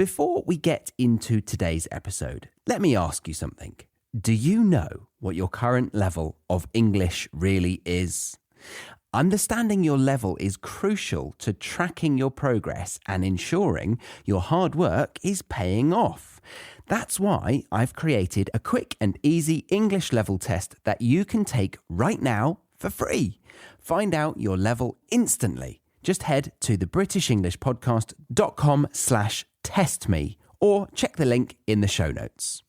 Before we get into today's episode, let me ask you something. Do you know what your current level of English really is? Understanding your level is crucial to tracking your progress and ensuring your hard work is paying off. That's why I've created a quick and easy English level test that you can take right now for free. Find out your level instantly. Just head to the britishenglishpodcast.com/testme or check the link in the show notes.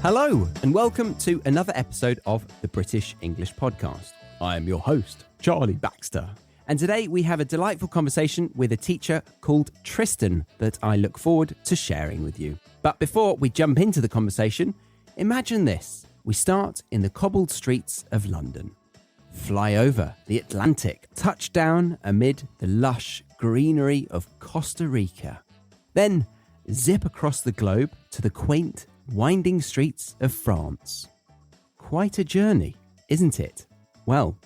Hello and welcome to another episode of the British English Podcast. I am your host, Charlie Baxter. And today we have a delightful conversation with a teacher called Tristan that I look forward to sharing with you. But before we jump into the conversation, imagine this. We start in the cobbled streets of London. Fly over the Atlantic, touch down amid the lush greenery of Costa Rica. Then zip across the globe to the quaint, winding streets of France. Quite a journey, isn't it? Well,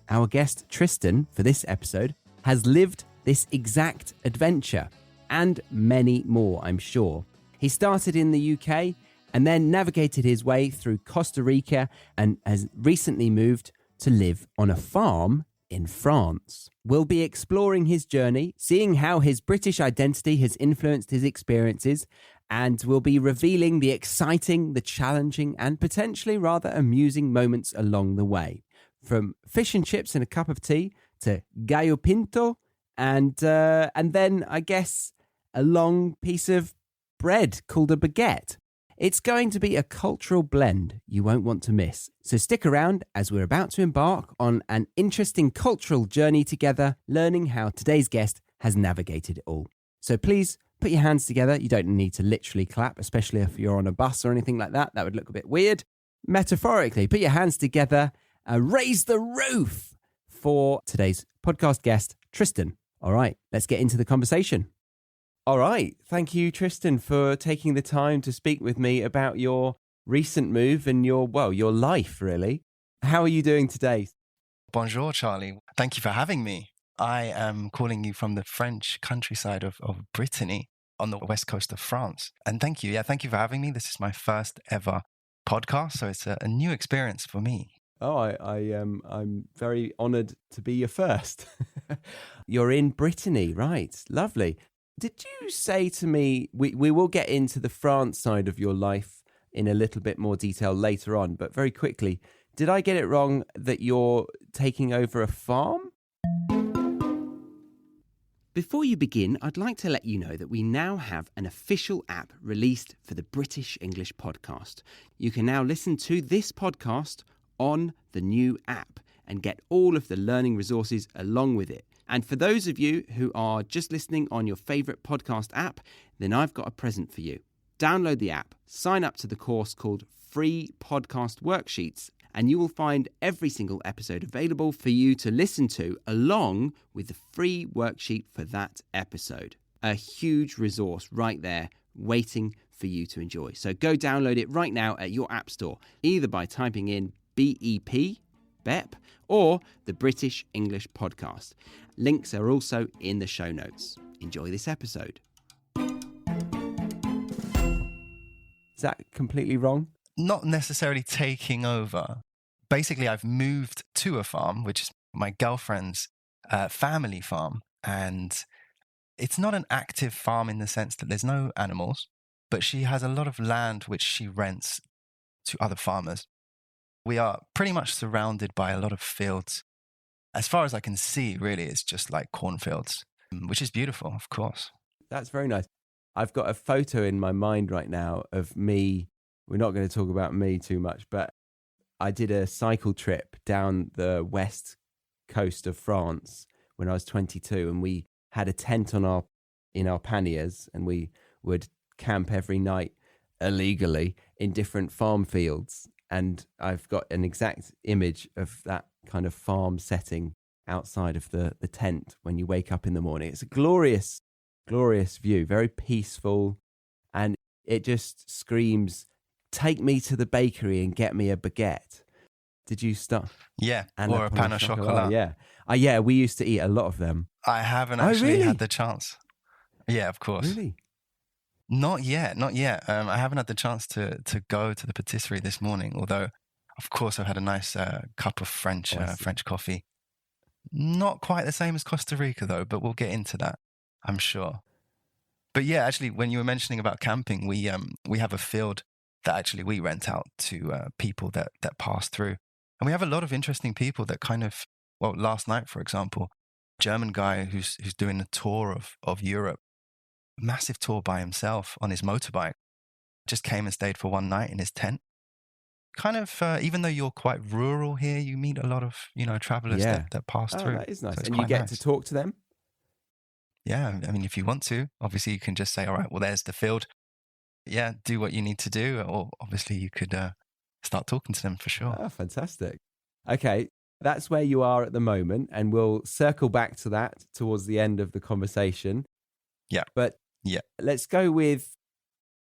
our guest Tristan for this episode has lived this exact adventure and many more, I'm sure. He started in the UK and then navigated his way through Costa Rica and has recently moved to live on a farm in France. We'll be exploring his journey, seeing how his British identity has influenced his experiences, and we'll be revealing the exciting, the challenging, and potentially rather amusing moments along the way. From fish and chips and a cup of tea to gallo pinto, and then, I guess, a long piece of bread called a baguette. It's going to be a cultural blend you won't want to miss. So stick around as we're about to embark on an interesting cultural journey together, learning how today's guest has navigated it all. So please put your hands together. You don't need to literally clap, especially if you're on a bus or anything like that. That would look a bit weird. Metaphorically, put your hands together, raise the roof for today's podcast guest, Tristan. All right, let's get into the conversation. All right. Thank you, Tristan, for taking the time to speak with me about your recent move and your life, really. How are you doing today? Bonjour, Charlie. Thank you for having me. I am calling you from the French countryside of Brittany on the west coast of France. And thank you. Yeah, thank you for having me. This is my first ever podcast, so it's a new experience for me. Oh, I'm very honoured to be your first. You're in Brittany, right? Lovely. Did you say to me, we will get into the France side of your life in a little bit more detail later on, but very quickly, did I get it wrong that you're taking over a farm? Before you begin, I'd like to let you know that we now have an official app released for the British English Podcast. You can now listen to this podcast on the new app and get all of the learning resources along with it. And for those of you who are just listening on your favourite podcast app, then I've got a present for you. Download the app, sign up to the course called Free Podcast Worksheets, and you will find every single episode available for you to listen to along with the free worksheet for that episode. A huge resource right there waiting for you to enjoy. So go download it right now at your app store, either by typing in BEP, or the British English Podcast. Links are also in the show notes. Enjoy this episode. Is that completely wrong? Not necessarily taking over. Basically, I've moved to a farm, which is my girlfriend's family farm. And it's not an active farm in the sense that there's no animals, but she has a lot of land which she rents to other farmers. We are pretty much surrounded by a lot of fields. As far as I can see, really, it's just like cornfields, which is beautiful, of course. That's very nice. I've got a photo in my mind right now of me. We're not going to talk about me too much, but I did a cycle trip down the west coast of France when I was 22, and we had a tent in our panniers, and we would camp every night illegally in different farm fields. And I've got an exact image of that kind of farm setting outside of the tent when you wake up in the morning. It's a glorious, glorious view, very peaceful. And it just screams, take me to the bakery and get me a baguette. Did you start? Yeah, or a pain au chocolat. Yeah. Yeah, we used to eat a lot of them. I haven't Oh, actually really? had the chance. Yeah, of course. Really? Not yet, not yet. I haven't had the chance to go to the patisserie this morning, although, of course, I've had a nice cup of French French coffee. Not quite the same as Costa Rica, though, but we'll get into that, I'm sure. But yeah, actually, when you were mentioning about camping, we have a field that actually we rent out to people that pass through. And we have a lot of interesting people that kind of, well, last night, for example, German guy who's doing a tour of Europe, massive tour by himself on his motorbike, just came and stayed for one night in his tent. Kind of, even though you're quite rural here, you meet a lot of, travelers that pass through. That is nice. So it's and you quite get nice. to talk to them? Yeah, I mean, if you want to, obviously you can just say, all right, well, there's the field. Yeah, do what you need to do. Or obviously you could start talking to them for sure. Oh, fantastic. Okay, that's where you are at the moment, and we'll circle back to that towards the end of the conversation. Yeah. But yeah, let's go with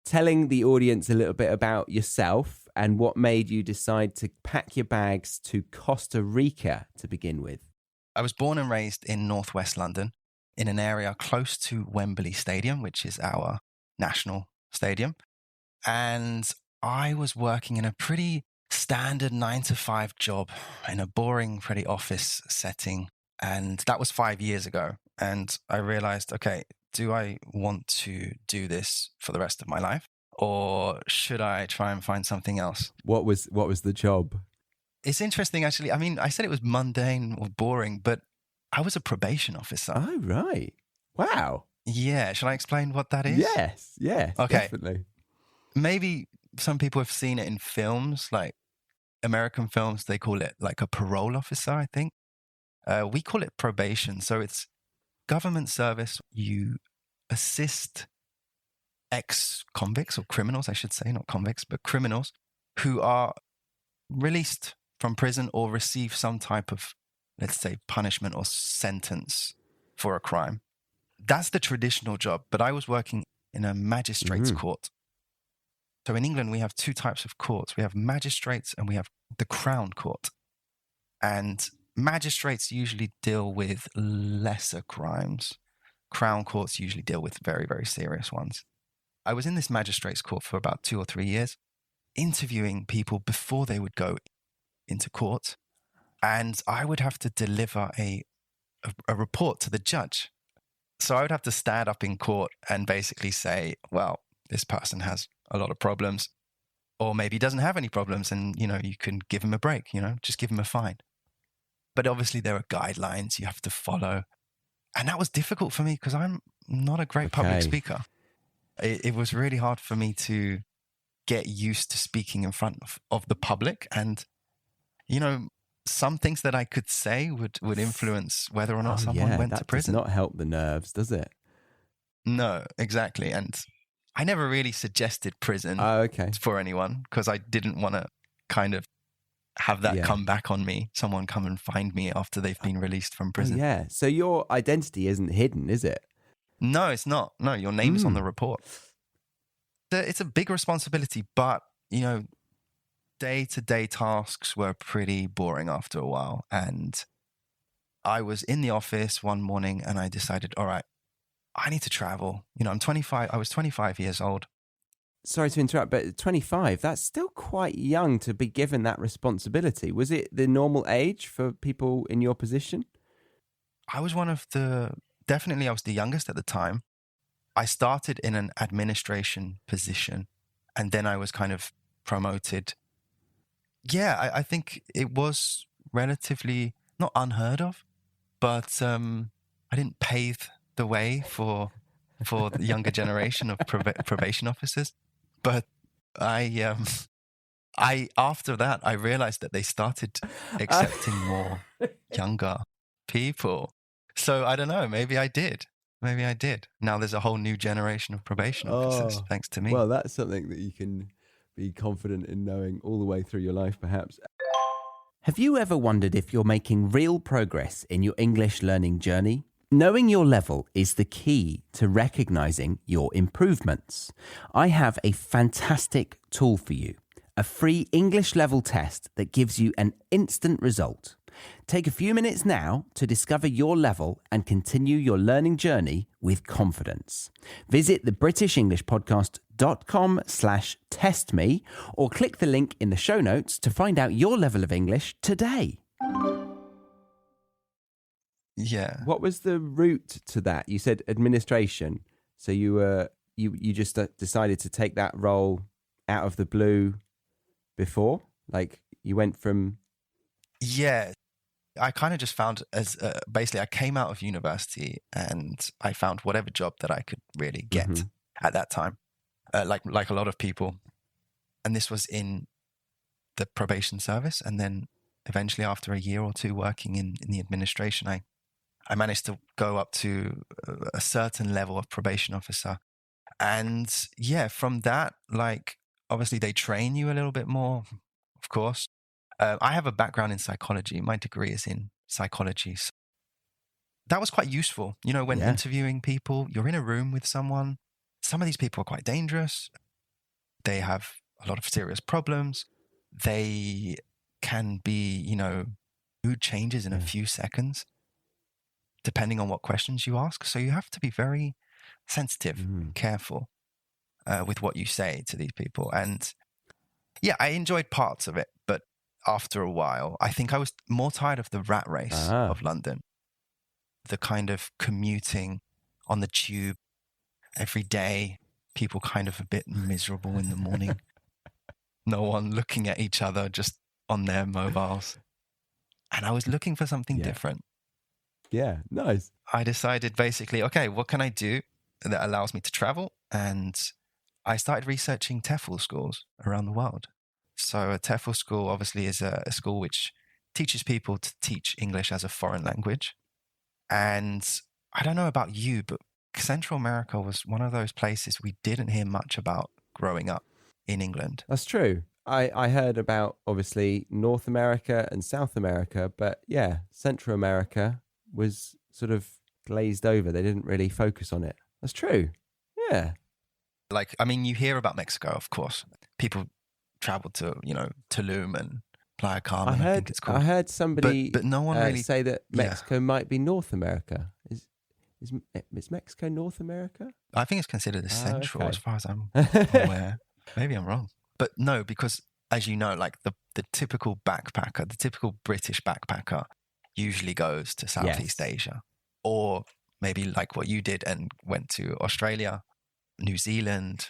telling the audience a little bit about yourself and what made you decide to pack your bags to Costa Rica to begin with. I was born and raised in northwest London in an area close to Wembley Stadium, which is our national stadium. And I was working in a pretty standard 9-to-5 job in a boring, pretty office setting. And that was 5 years ago. And I realized, okay, do I want to do this for the rest of my life? Or should I try and find something else? What was the job? It's interesting, actually. I mean, I said it was mundane or boring, but I was a probation officer. Oh, right. Wow. Yeah. Shall I explain what that is? Yes, Okay. Definitely. Maybe some people have seen it in films, like American films. They call it like a parole officer, I think. We call it probation. So it's government service. You assist ex-convicts or criminals, I should say, not convicts, but criminals who are released from prison or receive some type of, let's say, punishment or sentence for a crime. That's the traditional job. But I was working in a magistrate's court. So in England, we have two types of courts. We have magistrates and we have the Crown Court. And magistrates usually deal with lesser crimes. Crown courts usually deal with very, very serious ones. I was in this magistrate's court for about 2 or 3 years, interviewing people before they would go into court. And I would have to deliver a report to the judge. So I would have to stand up in court and basically say, well, this person has a lot of problems, or maybe he doesn't have any problems, and, you can give him a break, just give him a fine. But obviously there are guidelines you have to follow. And that was difficult for me because I'm not a great public speaker. It was really hard for me to get used to speaking in front of the public. And, some things that I could say would influence whether or not someone went to prison. That does not help the nerves, does it? No, exactly. And I never really suggested prison for anyone because I didn't want to kind of have that come back on me. Someone come and find me after they've been released from prison. Yeah. So your identity isn't hidden, is it? No, it's not. No, your name is on the report. It's a big responsibility, but, day-to-day tasks were pretty boring after a while. And I was in the office one morning and I decided, all right, I need to travel. I'm 25. I was 25 years old. Sorry to interrupt, but 25, that's still quite young to be given that responsibility. Was it the normal age for people in your position? I was definitely I was the youngest at the time. I started in an administration position and then I was kind of promoted. Yeah, I think it was relatively not unheard of, but I didn't pave the way for the younger generation of probation officers. But after that, I realized that they started accepting more younger people. So I don't know, maybe I did. Now there's a whole new generation of probation officers, thanks to me. Well, that's something that you can be confident in knowing all the way through your life, perhaps. Have you ever wondered if you're making real progress in your English learning journey? Knowing your level is the key to recognizing your improvements. I have a fantastic tool for you, a free English level test that gives you an instant result. Take a few minutes now to discover your level and continue your learning journey with confidence. Visit thebritishenglishpodcast.com/testme or click the link in the show notes to find out your level of English today. Yeah. What was the route to that? You said administration. So you just decided to take that role out of the blue before? Like you went from... Yeah. I kind of just found basically I came out of university and I found whatever job that I could really get at that time, like a lot of people. And this was in the probation service. And then eventually after a year or two working in the administration, I managed to go up to a certain level of probation officer. And yeah, from that, like obviously they train you a little bit more, of course. I have a background in psychology. My degree is in psychology. So that was quite useful. You know, when interviewing people, you're in a room with someone. Some of these people are quite dangerous. They have a lot of serious problems. They can be, you know, mood changes in a few seconds, depending on what questions you ask. So you have to be very sensitive and careful with what you say to these people. And yeah, I enjoyed parts of it, but after a while, I think I was more tired of the rat race of London. The kind of commuting on the tube every day, people kind of a bit miserable in the morning. No one looking at each other, just on their mobiles. And I was looking for something different. Yeah, nice. I decided basically, okay, what can I do that allows me to travel? And I started researching TEFL schools around the world. So a TEFL school obviously is a school which teaches people to teach English as a foreign language. And I don't know about you, but Central America was one of those places we didn't hear much about growing up in England. That's true. I heard about, obviously, North America and South America, but yeah, Central America was sort of glazed over. They didn't really focus on it. That's true. Yeah. Like, I mean, you hear about Mexico, of course. People travel to, you know, Tulum and Playa Carmen, I think it's called. I heard somebody but no one really say that Mexico might be North America. Is Mexico North America? I think it's considered as central as far as I'm aware. Maybe I'm wrong. But no, because as you know, like the typical backpacker, the typical British backpacker usually goes to Southeast Asia, or maybe like what you did and went to Australia, New Zealand,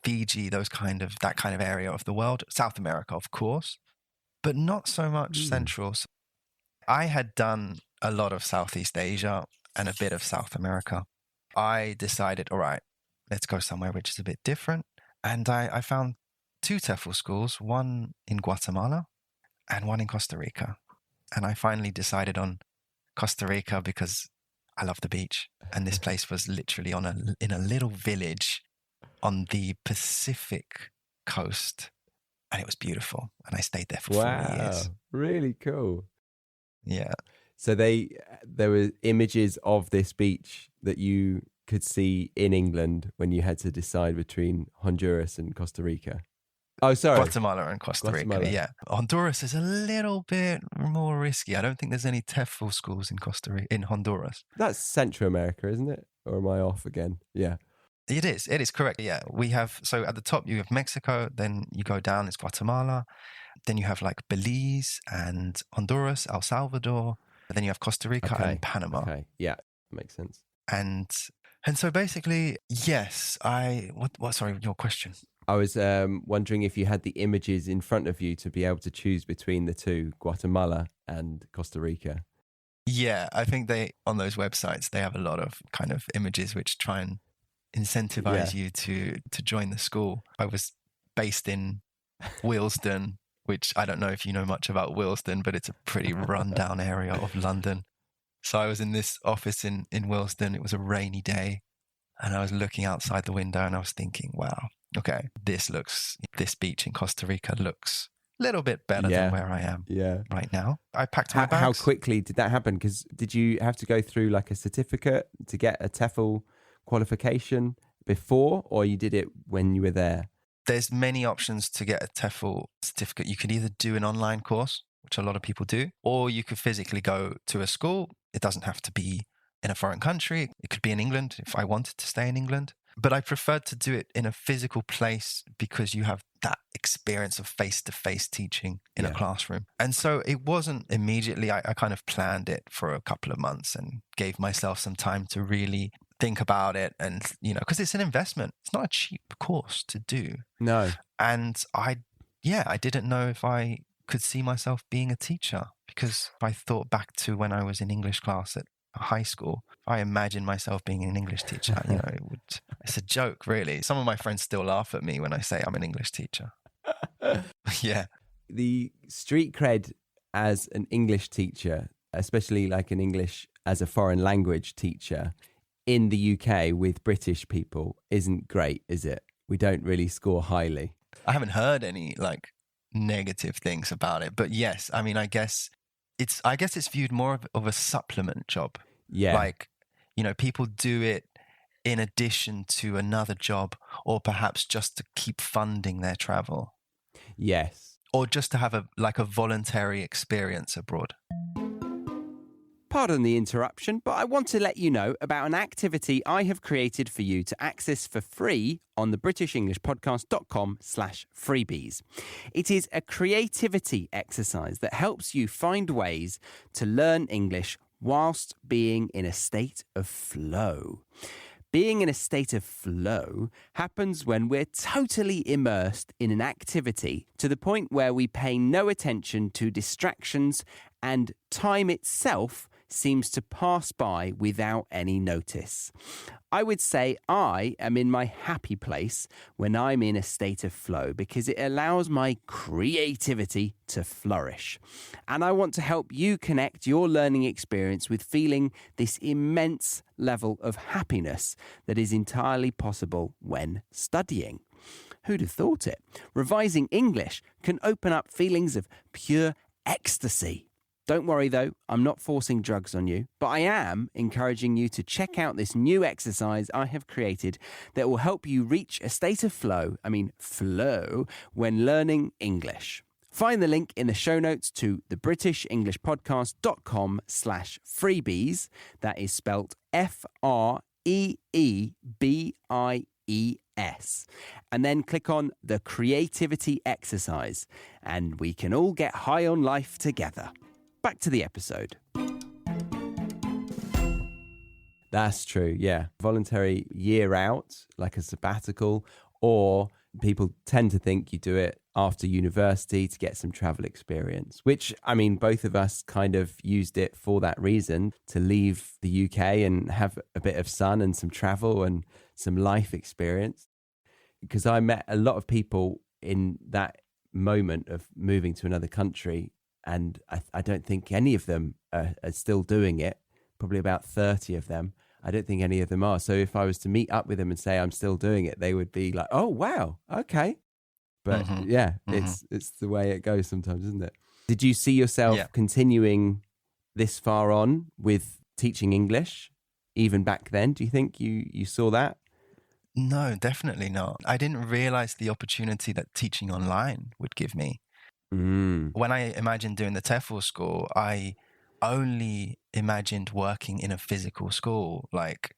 Fiji, that kind of area of the world. South America, of course, but not so much Central. So I had done a lot of Southeast Asia and a bit of South America. I decided, all right, let's go somewhere which is a bit different. And I found 2 TEFL schools, one in Guatemala and one in Costa Rica. And I finally decided on Costa Rica because I love the beach. And this place was literally in a little village on the Pacific coast. And it was beautiful. And I stayed there for 4 years. Really cool. Yeah. So there were images of this beach that you could see in England when you had to decide between Honduras and Costa Rica. Oh, sorry. Guatemala and Costa Rica, yeah. Honduras is a little bit more risky. I don't think there's any TEFL schools in Honduras. That's Central America, isn't it? Or am I off again? Yeah. It is correct. Yeah. We have, so at the top you have Mexico, then you go down, it's Guatemala. Then you have like Belize and Honduras, El Salvador. And then you have Costa Rica and Panama. Okay. Yeah. Makes sense. And so basically, yes, sorry, your question. I was wondering if you had the images in front of you to be able to choose between the two, Guatemala and Costa Rica. Yeah, I think on those websites, they have a lot of kind of images which try and incentivize you to join the school. I was based in Willesden, which I don't know if you know much about Willesden, but it's a pretty rundown area of London. So I was in this office in Willesden. It was a rainy day and I was looking outside the window and I was thinking, wow, okay, this beach in Costa Rica looks a little bit better than where I am right now. I packed my bags. How quickly did that happen? Because did you have to go through like a certificate to get a TEFL qualification before, or you did it when you were there? there's many options to get a TEFL certificate. You could either do an online course, which a lot of people do, or you could physically go to a school. It doesn't have to be in a foreign country. It could be in England if I wanted to stay in England. But I preferred to do it in a physical place because you have that experience of face-to-face teaching in a classroom. And so it wasn't immediately, I kind of planned it for a couple of months and gave myself some time to really think about it. And, because it's an investment. It's not a cheap course to do. No. And I didn't know if I could see myself being a teacher, because if I thought back to when I was in English class at high school, I imagined myself being an English teacher. It's a joke, really. Some of my friends still laugh at me when I say I'm an English teacher. Yeah. The street cred as an English teacher, especially like an English as a foreign language teacher in the UK with British people isn't great, is it? We don't really score highly. I haven't heard any negative things about it, but yes, I mean, I guess it's viewed more of a supplement job. Yeah. People do it in addition to another job, or perhaps just to keep funding their travel. Yes. Or just to have a voluntary experience abroad. Pardon the interruption, but I want to let you know about an activity I have created for you to access for free on the britishenglishpodcast.com/freebies. It is a creativity exercise that helps you find ways to learn English whilst being in a state of flow. Being in a state of flow happens when we're totally immersed in an activity to the point where we pay no attention to distractions and time itself seems to pass by without any notice. I would say I am in my happy place when I'm in a state of flow because it allows my creativity to flourish. And I want to help you connect your learning experience with feeling this immense level of happiness that is entirely possible when studying. Who'd have thought it? Revising English can open up feelings of pure ecstasy. Don't worry though, I'm not forcing drugs on you, but I am encouraging you to check out this new exercise I have created that will help you reach a state of flow, when learning English. Find the link in the show notes to the britishenglishpodcast.com/freebies. That is spelt FREEBIES. And then click on the creativity exercise and we can all get high on life together. Back to the episode. That's true, yeah. Voluntary year out, like a sabbatical, or people tend to think you do it after university to get some travel experience, which, I mean, both of us kind of used it for that reason, to leave the UK and have a bit of sun and some travel and some life experience. Because I met a lot of people in that moment of moving to another country, and I don't think any of them are still doing it. Probably about 30 of them. I don't think any of them are. So if I was to meet up with them and say I'm still doing it, they would be like, "Oh, wow, okay." But it's the way it goes sometimes, isn't it? Did you see yourself continuing this far on with teaching English, even back then? Do you think you saw that? No, definitely not. I didn't realize the opportunity that teaching online would give me. When I imagined doing the TEFL school, I only imagined working in a physical school, like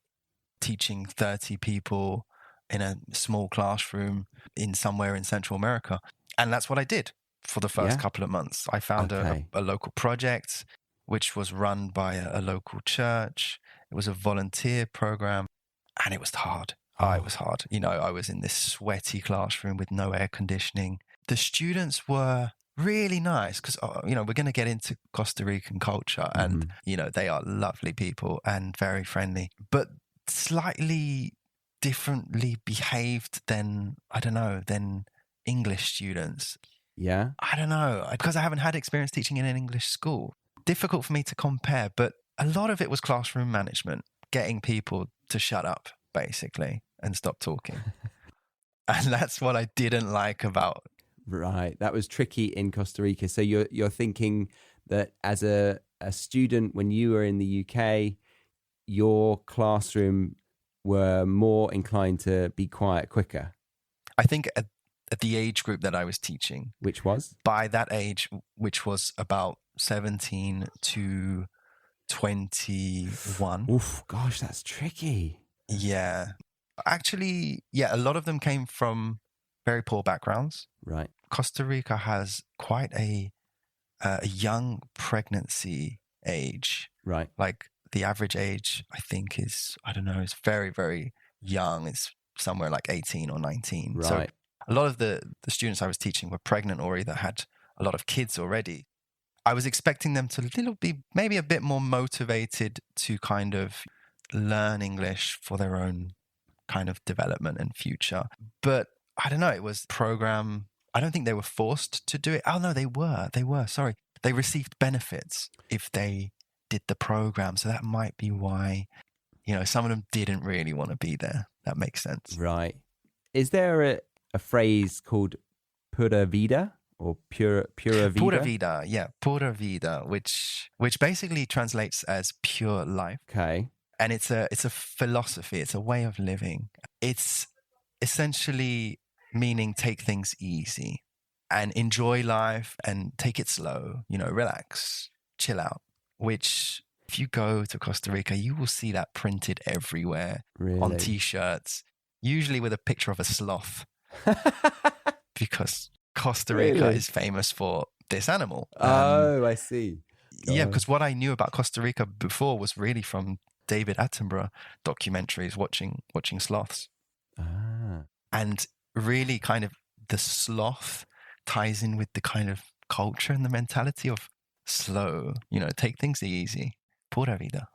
teaching 30 people in a small classroom in somewhere in Central America. And that's what I did for the first couple of months. I found a local project, which was run by a local church. It was a volunteer program, and it was hard. It was hard. I was in this sweaty classroom with no air conditioning. The students were really nice because, we're going to get into Costa Rican culture and, they are lovely people and very friendly, but slightly differently behaved than English students. Yeah. I don't know, because I haven't had experience teaching in an English school. Difficult for me to compare, but a lot of it was classroom management, getting people to shut up, basically, and stop talking. And that's what I didn't like about. Right. That was tricky in Costa Rica. So you're thinking that as a student, when you were in the UK, your classroom were more inclined to be quiet quicker. I think at the age group that I was teaching. Which was? By that age, which was about 17 to 21. Oof, gosh, that's tricky. Yeah. Actually, yeah, a lot of them came from very poor backgrounds. Right. Costa Rica has quite a young pregnancy age. Right. Like the average age, I think is, I don't know, is very, very young. It's somewhere like 18 or 19. Right. So a lot of the students I was teaching were pregnant or either had a lot of kids already. I was expecting them to be maybe a bit more motivated to kind of learn English for their own kind of development and future. But I don't know, it was program. I don't think they were forced to do it. Oh no, they were, sorry. They received benefits if they did the program. So that might be why, some of them didn't really want to be there. That makes sense. Right. Is there a phrase called Pura Vida or Pura Vida? Pura Vida, yeah. Pura Vida, which basically translates as pure life. Okay. And it's a philosophy. It's a way of living. It's essentially meaning take things easy and enjoy life and take it slow, relax, chill out, which if you go to Costa Rica, you will see that printed everywhere on T-shirts, usually with a picture of a sloth because Costa Rica is famous for this animal. Oh, I see. Yeah, because what I knew about Costa Rica before was really from David Attenborough documentaries, watching sloths. Ah. And really kind of the sloth ties in with the kind of culture and the mentality of slow, take things easy. Pura Vida.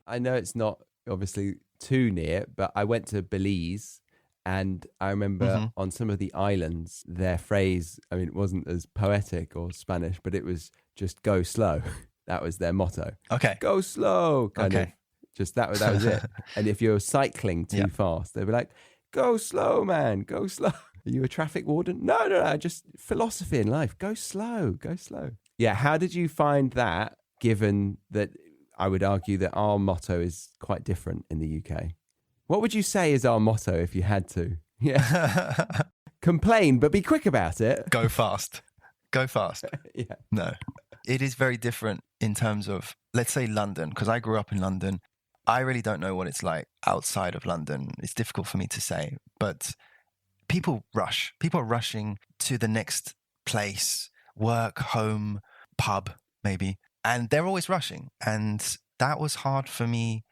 I know it's not obviously too near, but I went to Belize and I remember on some of the islands, their phrase, I mean, it wasn't as poetic or Spanish, but it was just go slow. That was their motto. Okay. Go slow. Kind of. Just that was it. And if you're cycling too fast, they'd be like, go slow, man, go slow. Are you a traffic warden? No, just philosophy in life. Go slow. Yeah, how did you find that, given that I would argue that our motto is quite different in the UK? What would you say is our motto if you had to? Yeah. Complain, but be quick about it. Go fast. Yeah. No. It is very different in terms of, let's say London, because I grew up in London. I really don't know what it's like outside of London. It's difficult for me to say, but people rush. People are rushing to the next place, work, home, pub, maybe. And they're always rushing. And that was hard for me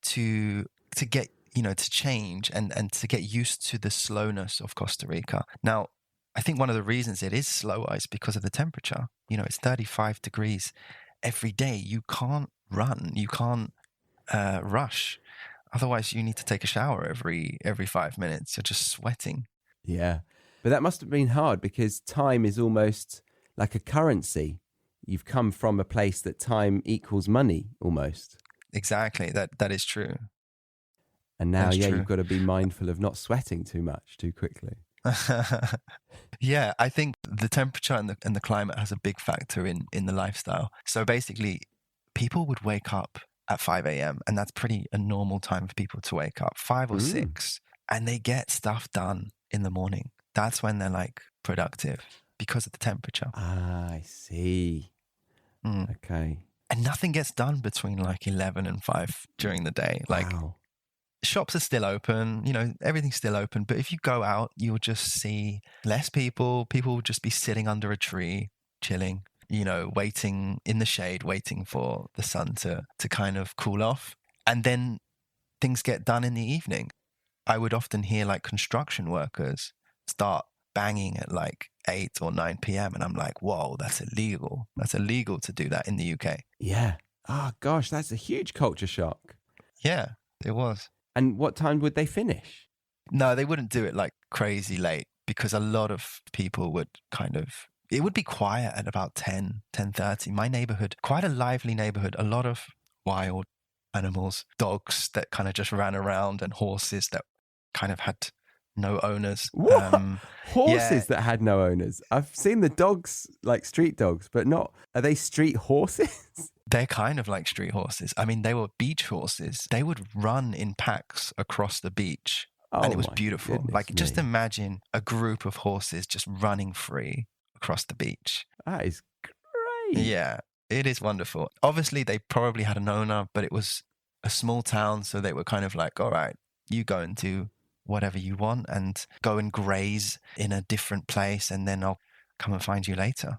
to get, to change and to get used to the slowness of Costa Rica. Now, I think one of the reasons it is slower is because of the temperature. It's 35 degrees every day. You can't run. You can't rush. Otherwise, you need to take a shower every 5 minutes. You're just sweating. Yeah. But that must have been hard because time is almost like a currency. You've come from a place that time equals money almost. Exactly. That is true. And now, you've got to be mindful of not sweating too much too quickly. Yeah, I think the temperature and the climate has a big factor in the lifestyle. So basically, people would wake up at 5 a.m. and that's a normal time for people to wake up, 5 or 6, and they get stuff done in the morning. That's when they're like productive because of the temperature. Ah, I see. Okay. And nothing gets done between like 11 and 5 during the day. Like shops are still open, everything's still open. But if you go out, you'll just see less people. People will just be sitting under a tree, chilling, waiting in the shade, waiting for the sun to kind of cool off. And then things get done in the evening. I would often hear like construction workers start banging at like 8 or 9 p.m. And I'm like, whoa, that's illegal. That's illegal to do that in the UK. Yeah. Oh, gosh, that's a huge culture shock. Yeah, it was. And what time would they finish? No, they wouldn't do it like crazy late because a lot of people would it would be quiet at about 10:30. My neighborhood, quite a lively neighborhood, a lot of wild animals, dogs that kind of just ran around and horses that kind of had no owners. Horses that had no owners. I've seen the dogs, like street dogs, but are they street horses? They're kind of like street horses. I mean, they were beach horses. They would run in packs across the beach And it Oh was my beautiful. goodness Like, just me. imagine a group of horses just running free across the beach. That is great. Yeah, it is wonderful. Obviously, they probably had an owner, but it was a small town. So they were kind of like, all right, you go and do whatever you want and go and graze in a different place. And then I'll come and find you later.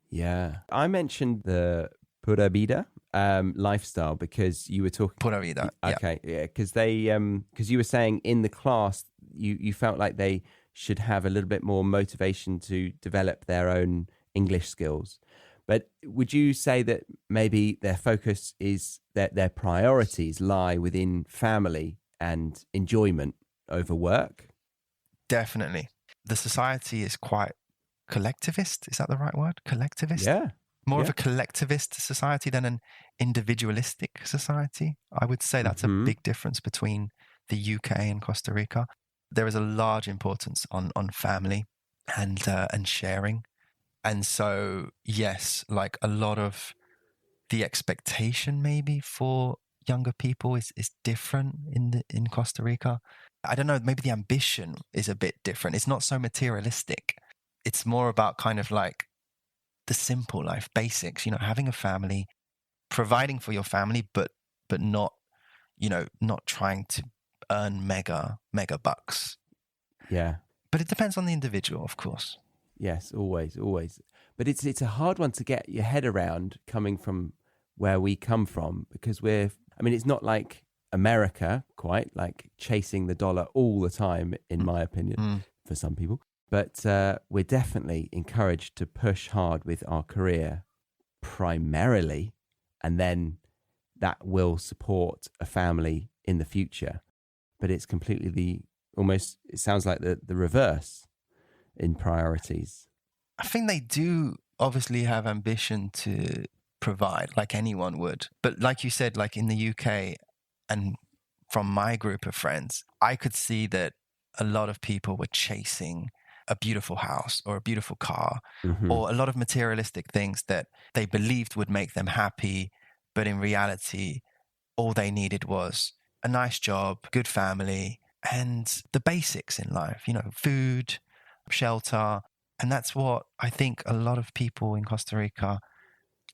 Yeah. I mentioned the Pura Vida lifestyle because you were talking. Pura Vida. Yeah. Okay. Yeah. Because you were saying in the class, you felt like they should have a little bit more motivation to develop their own English skills. But would you say that maybe their focus is that their priorities lie within family and enjoyment over work? Definitely. The society is quite collectivist. Is that the right word? Collectivist? Yeah. More of a collectivist society than an individualistic society. I would say that's a big difference between the UK and Costa Rica. There is a large importance on family and sharing. And so, yes, like a lot of the expectation maybe for younger people is different in Costa Rica. I don't know, maybe the ambition is a bit different. It's not so materialistic. It's more about kind of like the simple life, basics, you know, having a family, providing for your family, but not, you know, not trying to earn mega bucks. Yeah. But it depends on the individual, of course. Yes, always. But it's a hard one to get your head around coming from where we come from because it's not like America quite, like chasing the dollar all the time, in my opinion, for some people. But we're definitely encouraged to push hard with our career primarily, and then that will support a family in the future. But it's completely it sounds like the reverse in priorities. I think they do obviously have ambition to provide like anyone would. But like you said, like in the UK and from my group of friends, I could see that a lot of people were chasing a beautiful house or a beautiful car or a lot of materialistic things that they believed would make them happy. But in reality, all they needed was a nice job, good family, and the basics in life, you know, food, shelter. And that's what I think a lot of people in Costa Rica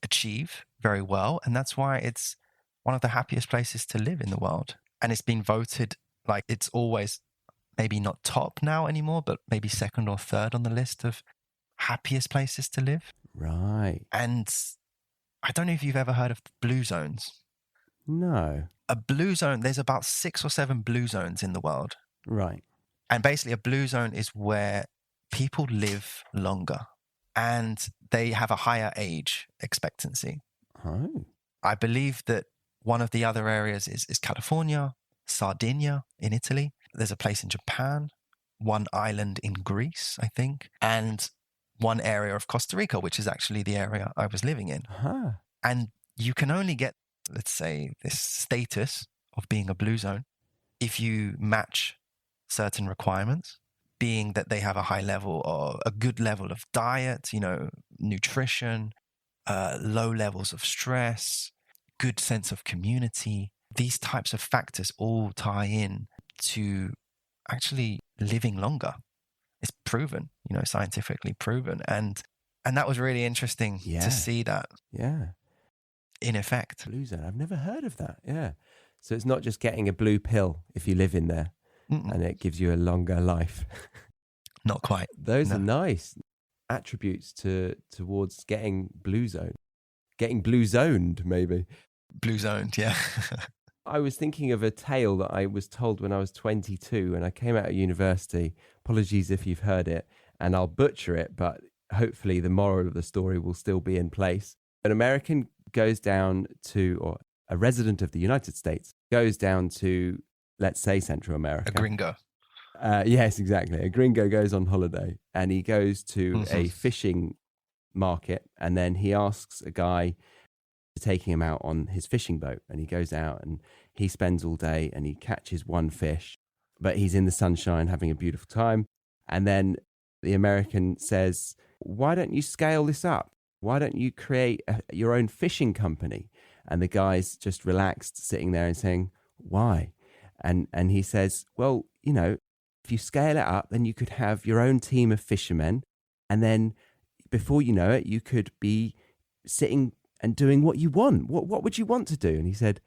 achieve very well. And that's why it's one of the happiest places to live in the world. And it's been voted like it's always maybe not top now anymore, but maybe second or third on the list of happiest places to live. Right. And I don't know if you've ever heard of blue zones. No. A blue zone, there's about 6 or 7 blue zones in the world. Right. And basically a blue zone is where people live longer and they have a higher age expectancy. Oh. I believe that one of the other areas is California, Sardinia in Italy. There's a place in Japan, one island in Greece, I think, and one area of Costa Rica, which is actually the area I was living in. Uh-huh. And you can only get, let's say, this status of being a blue zone if you match certain requirements, being that they have a high level or a good level of diet, you know, nutrition, low levels of stress, good sense of community. These types of factors all tie in to actually living longer. It's proven, you know, scientifically proven. And that was really interesting to see that. Yeah. In effect. Blue zone. I've never heard of that. Yeah. So it's not just getting a blue pill if you live in there and it gives you a longer life. Not quite. Those are nice attributes towards getting blue zone. Getting blue zoned, maybe. Blue zoned, yeah. I was thinking of a tale that I was told when I was 22 and I came out of university. Apologies if you've heard it, and I'll butcher it, but hopefully the moral of the story will still be in place. An American goes down to, or a resident of the United States goes down to, let's say, Central America. A gringo. Yes, exactly. A gringo goes on holiday and he goes to a fishing market, and then he asks a guy taking him out on his fishing boat, and he goes out and he spends all day and he catches one fish, but he's in the sunshine having a beautiful time. And then the American says, why don't you scale this up? Why don't you create your own fishing company? And the guy's just relaxed, sitting there and saying, why? And he says, well, you know, If you scale it up, then you could have your own team of fishermen. And then before you know it, you could be sitting and doing what you want. What would you want to do? And he said,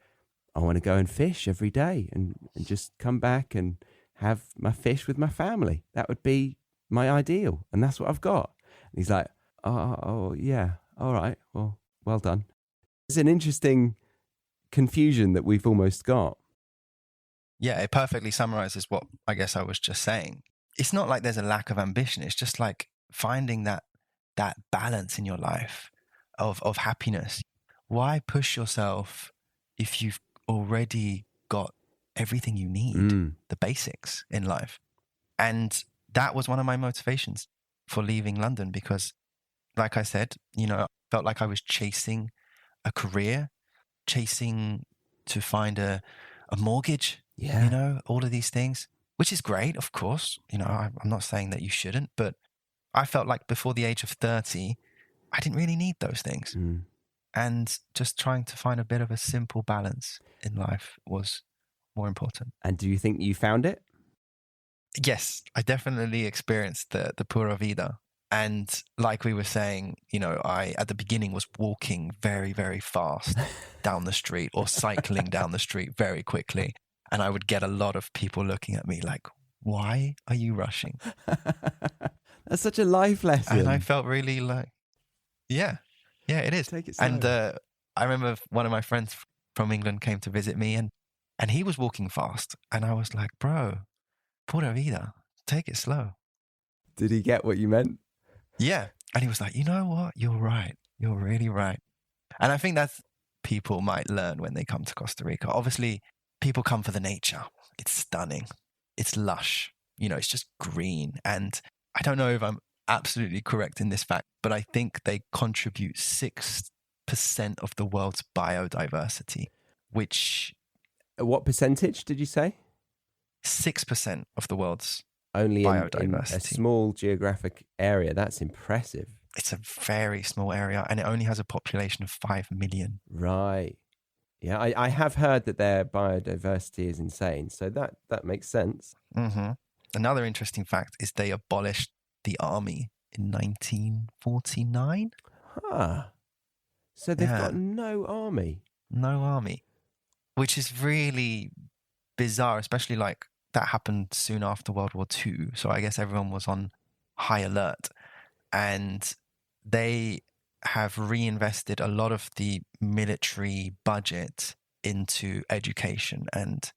I want to go and fish every day and just come back and have my fish with my family. That would be my ideal. And that's what I've got. And he's like, oh yeah. All right. Well done. It's an interesting confusion that we've almost got. Yeah, it perfectly summarizes what I guess I was just saying. It's not like there's a lack of ambition. It's just like finding that balance in your life of happiness. Why push yourself if you've already got everything you need, the basics in life? And that was one of my motivations for leaving London because, like I said, I felt like I was chasing a career, chasing to find a mortgage, all of these things, which is great, of course. I'm not saying that you shouldn't, but I felt like before the age of 30, I didn't really need those things. And just trying to find a bit of a simple balance in life was more important. And do you think you found it? Yes, I definitely experienced the Pura Vida. And like we were saying, I, at the beginning, was walking very, very fast down the street or cycling down the street very quickly. And I would get a lot of people looking at me like, why are you rushing? That's such a life lesson. And I felt really like, yeah, it is. Take it slow. And I remember one of my friends from England came to visit me and he was walking fast. And I was like, bro, Pura Vida, take it slow. Did he get what you meant? Yeah. And he was like, you know what? You're right. You're really right. And I think that's people might learn when they come to Costa Rica. Obviously, people come for the nature. It's stunning. It's lush. It's just green. And I don't know if I'm absolutely correct in this fact, but I think they contribute 6% of the world's biodiversity, which... What percentage did you say? 6% of the world's only biodiversity. In a small geographic area. That's impressive. It's a very small area and it only has a population of 5 million. Right. Yeah, I have heard that their biodiversity is insane. So that makes sense. Mm-hmm. Another interesting fact is they abolished the army in 1949. So they've got no army. No army, which is really bizarre, especially like that happened soon after World War II. So I guess everyone was on high alert. And they have reinvested a lot of the military budget into education and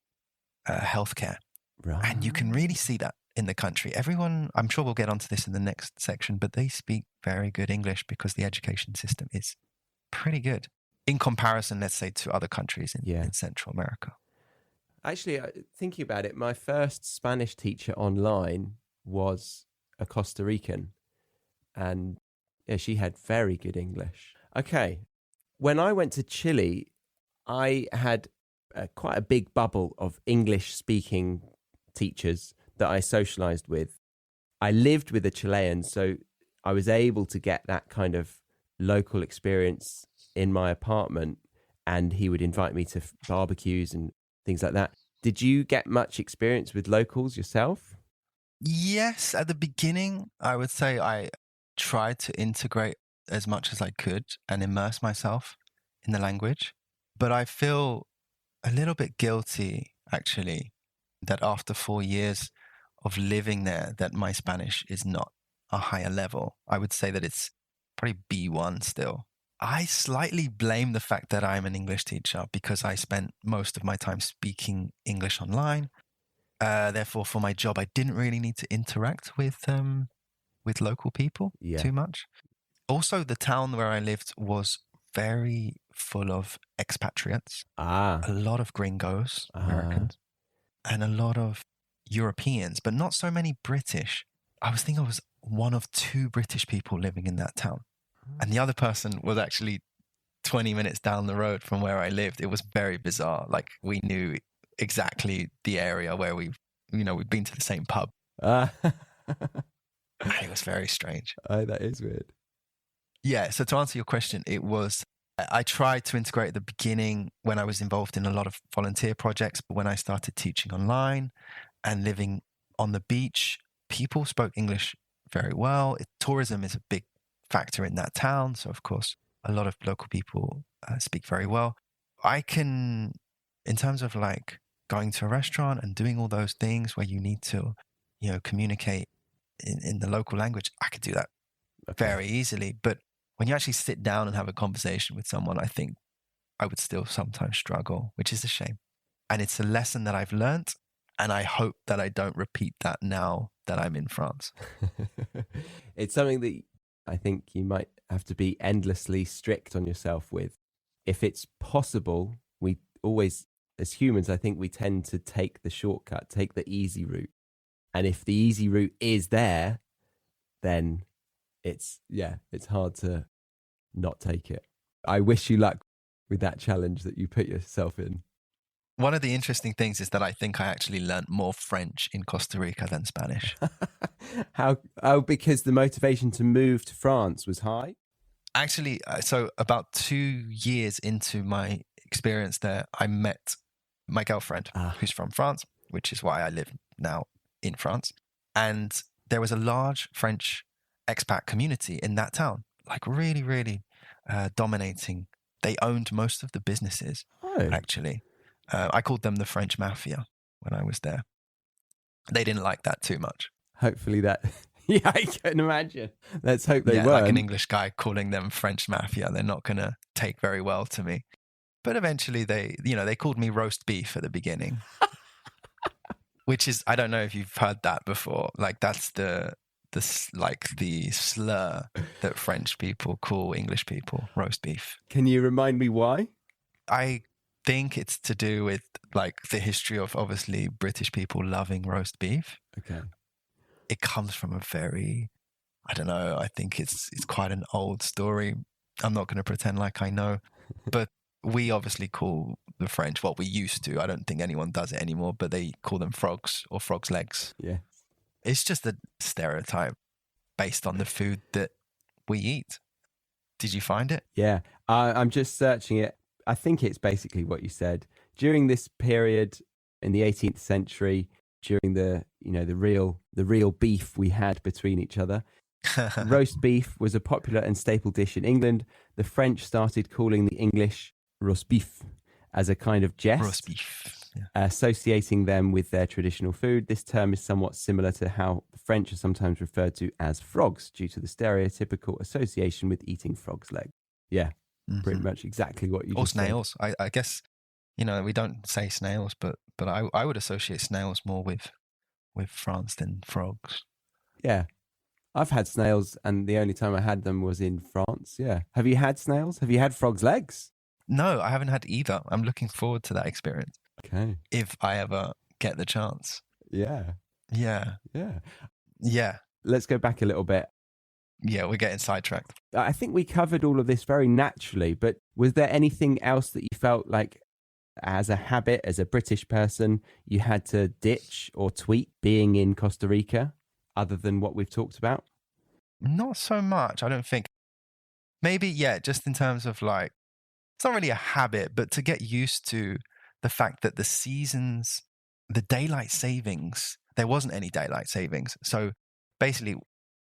healthcare. Right. And you can really see that in the country. Everyone, I'm sure we'll get onto this in the next section, but they speak very good English because the education system is pretty good in comparison, let's say, to other countries in Central America. Actually, thinking about it, my first Spanish teacher online was a Costa Rican. And she had very good English. Okay. When I went to Chile, I had quite a big bubble of English-speaking teachers that I socialized with. I lived with a Chilean, so I was able to get that kind of local experience in my apartment, and he would invite me to barbecues and things like that. Did you get much experience with locals yourself? Yes, at the beginning, I would say I tried to integrate as much as I could and immerse myself in the language. But I feel a little bit guilty, actually, that after 4 years of living there, that my Spanish is not a higher level. I would say that it's probably B1 still. I slightly blame the fact that I'm an English teacher because I spent most of my time speaking English online. Therefore, for my job, I didn't really need to interact with local people too much. Also, the town where I lived was very full of expatriates. A lot of gringos, Americans, and a lot of Europeans, but not so many British. I was one of 2 British people living in that town. And the other person was actually 20 minutes down the road from where I lived. It was very bizarre. Like, we knew exactly the area where we'd been to the same pub. It was very strange. Oh, that is weird. Yeah. So to answer your question, I tried to integrate at the beginning when I was involved in a lot of volunteer projects, but when I started teaching online and living on the beach, people spoke English very well. Tourism is a big factor in that town. So, of course, a lot of local people speak very well. I can, in terms of like going to a restaurant and doing all those things where you need to, communicate in the local language, I could do that very easily. But when you actually sit down and have a conversation with someone, I think I would still sometimes struggle, which is a shame. And it's a lesson that I've learnt. And I hope that I don't repeat that now that I'm in France. It's something that I think you might have to be endlessly strict on yourself with. If it's possible, we always, as humans, I think we tend to take the shortcut, take the easy route. And if the easy route is there, then it's hard to not take it. I wish you luck with that challenge that you put yourself in. One of the interesting things is that I think I actually learned more French in Costa Rica than Spanish. How? Oh, because the motivation to move to France was high? Actually, so about 2 years into my experience there, I met my girlfriend, who's from France, which is why I live now in France. And there was a large French expat community in that town, like really, really dominating. They owned most of the businesses, actually. I called them the French mafia when I was there. They didn't like that too much. Hopefully that... Yeah, I can imagine. Let's hope they weren't. Like an English guy calling them French mafia. They're not going to take very well to me. But eventually they called me roast beef at the beginning. Which is, I don't know if you've heard that before. Like that's the slur that French people call English people, roast beef. Can you remind me why? I think it's to do with like the history of obviously British people loving roast beef. Okay. It comes from a very, I don't know, I think it's quite an old story. I'm not going to pretend like I know, but we obviously call the French, what we used to, I don't think anyone does it anymore, but they call them frogs or frogs' legs. Yeah. It's just a stereotype based on the food that we eat. Did you find it? Yeah. I'm just searching it. I think it's basically what you said. During this period in the 18th century, during the real beef we had between each other, roast beef was a popular and staple dish in England. The French started calling the English roast beef as a kind of jest, roast beef. Yeah. Associating them with their traditional food. This term is somewhat similar to how the French are sometimes referred to as frogs due to the stereotypical association with eating frog's leg. Yeah. Pretty much exactly what you just snails. said. I guess, we don't say snails, but I would associate snails more with France than frogs. Yeah. I've had snails and the only time I had them was in France. Yeah. Have you had snails? Have you had frog's legs? No, I haven't had either. I'm looking forward to that experience. Okay. If I ever get the chance. Yeah. Yeah. Yeah. Yeah. Let's go back a little bit. Yeah, we're getting sidetracked. I think we covered all of this very naturally, but was there anything else that you felt like as a habit, as a British person, you had to ditch or tweak being in Costa Rica other than what we've talked about? Not so much, I don't think. Maybe, yeah, just in terms of like, it's not really a habit, but to get used to the fact that the seasons, the daylight savings, there wasn't any daylight savings. So basically,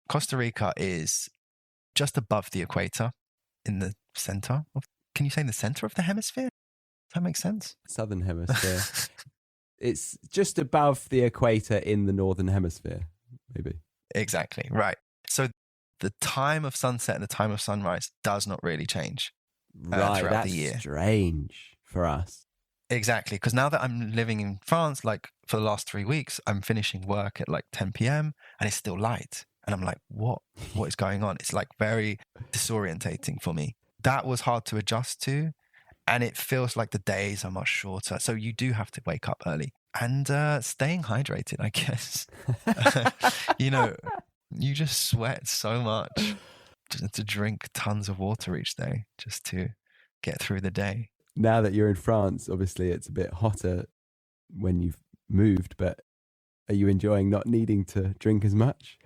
Costa Rica is just above the equator in the center of, can you say the center of the hemisphere? Does that make sense? Southern hemisphere. It's just above the equator in the northern hemisphere, maybe. Exactly, right. So the time of sunset and the time of sunrise does not really change throughout the year. That's strange for us. Exactly, because now that I'm living in France, like for the last 3 weeks, I'm finishing work at like 10 p.m. and it's still light. And I'm like, what is going on? It's like very disorientating for me. That was hard to adjust to. And it feels like the days are much shorter. So you do have to wake up early and staying hydrated, I guess. You just sweat so much just to drink tons of water each day just to get through the day. Now that you're in France, obviously it's a bit hotter when you've moved, but are you enjoying not needing to drink as much?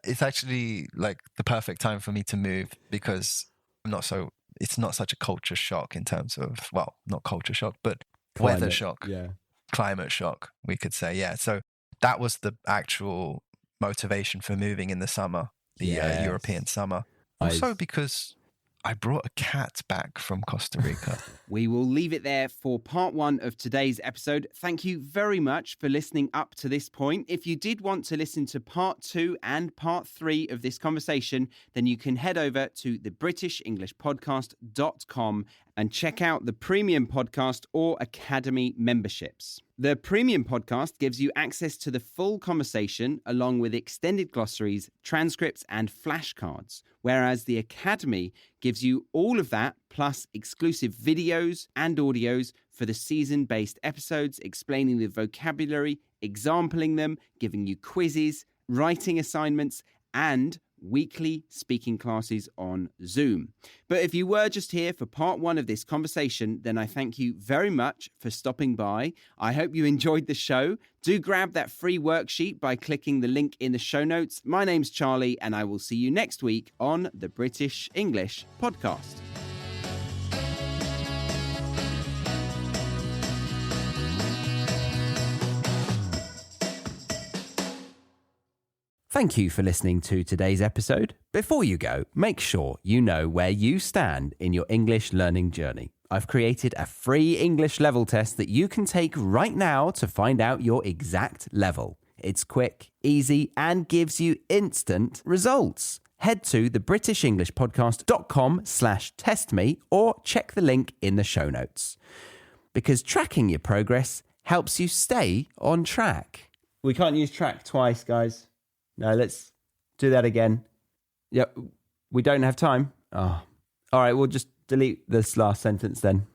It's actually like the perfect time for me to move because it's not such a culture shock in terms of, well, not culture shock, but weather shock. Yeah. Climate shock, we could say. Yeah. So that was the actual motivation for moving in the summer, the Yes. European summer. Also because I brought a cat back from Costa Rica. We will leave it there for part 1 of today's episode. Thank you very much for listening up to this point. If you did want to listen to part 2 and part 3 of this conversation, then you can head over to the BritishEnglishPodcast.com and check out the Premium Podcast or Academy memberships. The Premium Podcast gives you access to the full conversation along with extended glossaries, transcripts, and flashcards, whereas the Academy gives you all of that plus exclusive videos and audios for the season-based episodes, explaining the vocabulary, exampling them, giving you quizzes, writing assignments, and weekly speaking classes on Zoom. But if you were just here for part 1 of this conversation, then I thank you very much for stopping by. I hope you enjoyed the show. Do grab that free worksheet by clicking the link in the show notes. My name's Charlie, and I will see you next week on the British English Podcast. Thank you for listening to today's episode. Before you go, make sure you know where you stand in your English learning journey. I've created a free English level test that you can take right now to find out your exact level. It's quick, easy, and gives you instant results. Head to thebritishenglishpodcast.com/testme or check the link in the show notes. Because tracking your progress helps you stay on track. We can't use track twice, guys. No, let's do that again. Yeah, we don't have time. Oh. All right, we'll just delete this last sentence then.